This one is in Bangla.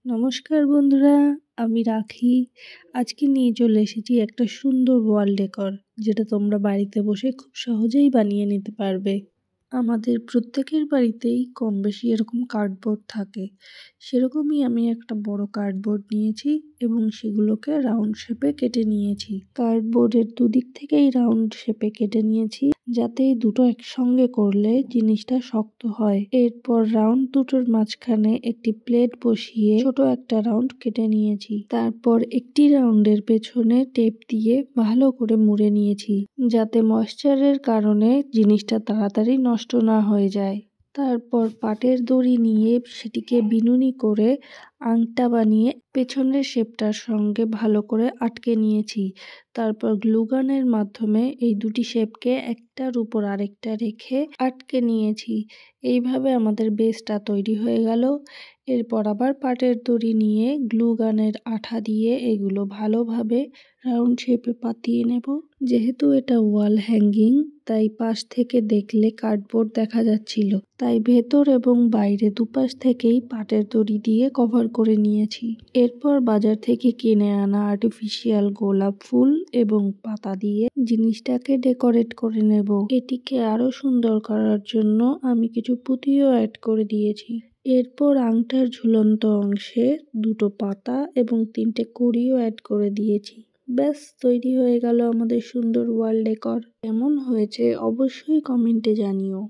নমস্কার বন্ধুরা, আমি রাখি। আজকে নিয়ে চলে এসেছি একটা সুন্দর ওয়াল ডেকর, যেটা তোমরা বাড়িতে বসে খুব সহজেই বানিয়ে নিতে পারবে। আমাদের প্রত্যেকের বাড়িতেই কম বেশি এরকম কার্ডবোর্ড থাকে। সেরকমই আমি একটা বড় কার্ডবোর্ড নিয়েছি এবং সেগুলোকে রাউন্ড শেপে কেটে নিয়েছি। কার্ডবোর্ডের দুদিক থেকেই রাউন্ড শেপে কেটে নিয়েছি, যাতে এই দুটো একসঙ্গে করলে জিনিসটা শক্ত হয়। এরপর রাউন্ড দুটোর মাঝখানে একটি প্লেট বসিয়ে ছোট একটা রাউন্ড কেটে নিয়েছি। তারপর একটি রাউন্ডের পেছনে টেপ দিয়ে ভালো করে মুড়ে নিয়েছি, যাতে ময়েশ্চারের কারণে জিনিসটা তাড়াতাড়ি নষ্ট না হয়ে যায়। তারপর পাটের দড়ি নিয়ে সেটিকে বিনুনি করে আংটা বানিয়ে পেছনের শেপটার সঙ্গে ভালো করে আটকে নিয়েছি। তারপর গ্লুগানের মাধ্যমে এই দুটি শেপকে একটার উপর আরেকটা রেখে আটকে নিয়েছি। এইভাবে আমাদের বেসটা তৈরি হয়ে গেল। এরপর আবার পাটের দড়ি নিয়ে গ্লুগানের আঠা দিয়ে এগুলো ভালোভাবে রাউন্ড শেপে পাতিয়ে নেব। যেহেতু এটা ওয়াল হ্যাঙ্গিং, তাই পাশ থেকে দেখলে কার্ডবোর্ড দেখা যাচ্ছিল, তাই ভেতর এবং বাইরে দুপাশ থেকেই পাটের দড়ি দিয়ে কভার করে নিয়েছি। এরপর বাজার থেকে কিনে আনা আর্টিফিশিয়াল গোলাপ ফুল এবং পাতা দিয়ে জিনিসটাকে ডেকোরেট করে নেব। এটিকে আরো সুন্দর করার জন্য আমি কিছু পুঁতিও অ্যাড করে দিয়েছি। এরপর আংটার ঝুলন্ত অংশে দুটো পাতা এবং 3টে কড়িও অ্যাড করে দিয়েছি। ব্যাস, তৈরি হয়ে গেল আমাদের সুন্দর ওয়াল ডেকর। কেমন হয়েছে অবশ্যই কমেন্টে জানিও।